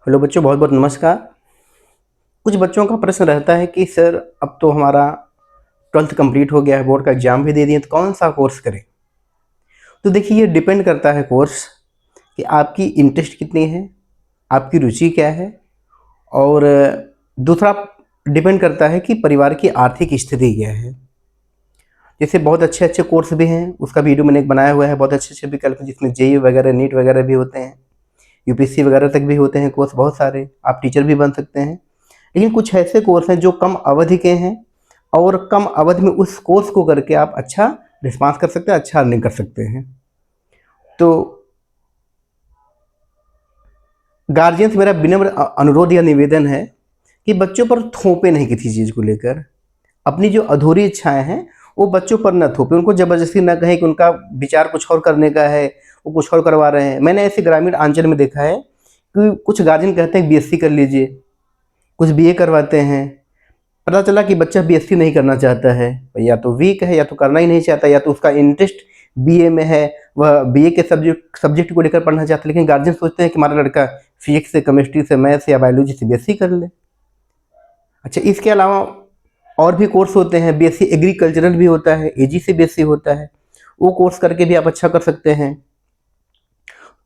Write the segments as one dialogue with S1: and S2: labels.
S1: Hello बच्चों, बहुत बहुत नमस्कार। कुछ बच्चों का प्रश्न रहता है कि सर अब तो हमारा 12th कंप्लीट हो गया है, बोर्ड का एग्ज़ाम भी दे दिए, तो कौन सा कोर्स करें। तो देखिए, ये डिपेंड करता है कोर्स कि आपकी इंटरेस्ट कितनी है, आपकी रुचि क्या है, और दूसरा डिपेंड करता है कि परिवार की आर्थिक स्थिति क्या है। जैसे बहुत अच्छे अच्छे कोर्स भी हैं, उसका वीडियो मैंने एक बनाया हुआ है। बहुत अच्छे अच्छे विकल्प हैं जिसमें जेईई वगैरह, नीट वगैरह भी होते हैं, यूपीएससी वगैरह तक भी होते हैं कोर्स बहुत सारे। आप टीचर भी बन सकते हैं। लेकिन कुछ ऐसे कोर्स हैं जो कम अवधि के हैं, और कम अवधि में उस कोर्स को करके आप अच्छा रिस्पांस कर सकते हैं, अच्छा अर्निंग कर सकते हैं। तो गार्जियन से मेरा विनम्र अनुरोध या निवेदन है कि बच्चों पर थोपे नहीं किसी चीज़ को लेकर। अपनी जो अधूरी इच्छाएं हैं वो बच्चों पर न थोपे, उनको ज़बरदस्ती न कहें कि उनका विचार कुछ और करने का है, वो कुछ और करवा रहे हैं। मैंने ऐसे ग्रामीण अंचल में देखा है कि कुछ गार्जियन कहते हैं बीएससी कर लीजिए, कुछ बीए करवाते हैं। पता चला कि बच्चा बीएससी नहीं करना चाहता है, या तो वीक है, या तो करना ही नहीं चाहता, या तो उसका इंटरेस्ट बीए में है, वह बीए के सब्जेक्ट को लेकर पढ़ना चाहता है। लेकिन गार्जियन सोचते हैं कि हमारा लड़का फिजिक्स से, केमिस्ट्री से, मैथ्स या बायोलॉजी से बीएससी कर ले। अच्छा, इसके अलावा और भी कोर्स होते हैं। बीएससी एग्रीकल्चरल भी होता है, एजी से बीएससी होता है, वो कोर्स करके भी आप अच्छा कर सकते हैं।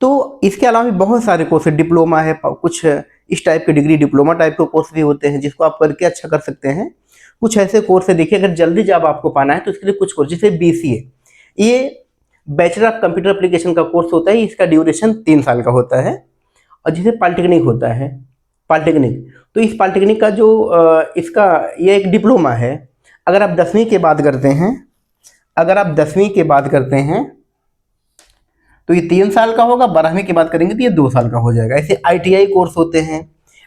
S1: तो इसके अलावा भी बहुत सारे कोर्स है, डिप्लोमा है, कुछ इस टाइप के डिग्री डिप्लोमा टाइप के कोर्स भी होते हैं जिसको आप करके अच्छा कर सकते हैं। कुछ ऐसे कोर्स है, देखिए, अगर जल्दी जॉब आपको पाना है तो इसके लिए कुछ कोर्स, जैसे बीसीए, ये बैचलर ऑफ कंप्यूटर एप्लीकेशन का कोर्स होता है। इसका ड्यूरेशन 3 साल का होता है। और जैसे पॉलिटेक्निक होता है, पॉलिटेक्निक, तो इस पॉलिटेक्निक का जो इसका ये एक डिप्लोमा है। अगर आप 10वीं के बाद करते हैं, अगर आप 10वीं के बाद करते हैं तो ये 3 साल का होगा। 12वीं की बात करेंगे तो ये 2 साल का हो जाएगा। ऐसे आईटीआई कोर्स होते हैं,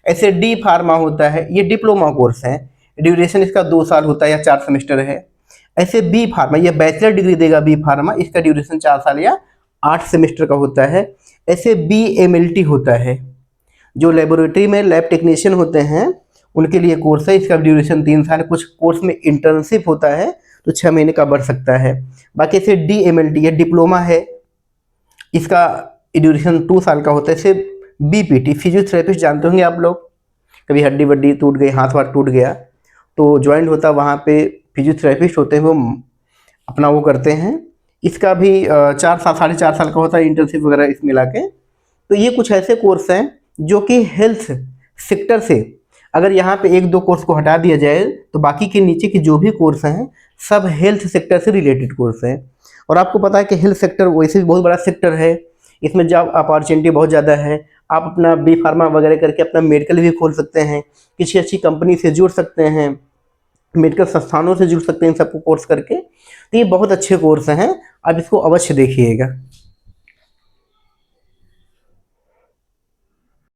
S1: ऐसे डी फार्मा होता है, ये डिप्लोमा कोर्स है। ड्यूरेशन इसका 2 साल होता है या 4 सेमेस्टर है। ऐसे बी फार्मा, ये बैचलर डिग्री देगा बी फार्मा, इसका ड्यूरेशन 4 साल या 8 सेमेस्टर का होता है। ऐसे बी एमएलटी होता है, जो लेबोरेटरी में लैब टेक्नीशियन होते हैं उनके लिए कोर्स है। इसका ड्यूरेशन 3 साल है। कुछ कोर्स में इंटर्नशिप होता है तो 6 महीने का बढ़ सकता है। बाकी ऐसे डी एमएलटी, ये डिप्लोमा है, इसका ड्यूरेशन 2 साल का होता है। इसे बीपीटी, फिजियोथेरेपिस्ट जानते होंगे आप लोग, कभी हड्डी वड्डी टूट गई, हाथ वाथ टूट गया तो ज्वाइंट होता है, वहाँ पे फिजियोथेरेपिस्ट होते हैं, वो अपना वो करते हैं। इसका भी 4 साल, 4.5 साल का होता है, इंटर्नशिप वगैरह इसमें मिला के। तो ये कुछ ऐसे कोर्स हैं जो कि हेल्थ सेक्टर से, अगर यहाँ पे 1-2 कोर्स को हटा दिया जाए तो बाकी के नीचे के जो भी कोर्स हैं सब हेल्थ सेक्टर से रिलेटेड कोर्स हैं। और आपको पता है कि हेल्थ सेक्टर वैसे भी बहुत बड़ा सेक्टर है, इसमें जॉब अपॉर्चुनिटी बहुत ज़्यादा है। आप अपना बी फार्मा वगैरह करके अपना मेडिकल भी खोल सकते हैं, किसी अच्छी कंपनी से जुड़ सकते हैं, मेडिकल संस्थानों से जुड़ सकते हैं, इन सबको कोर्स करके। तो ये बहुत अच्छे कोर्स हैं, आप इसको अवश्य देखिएगा।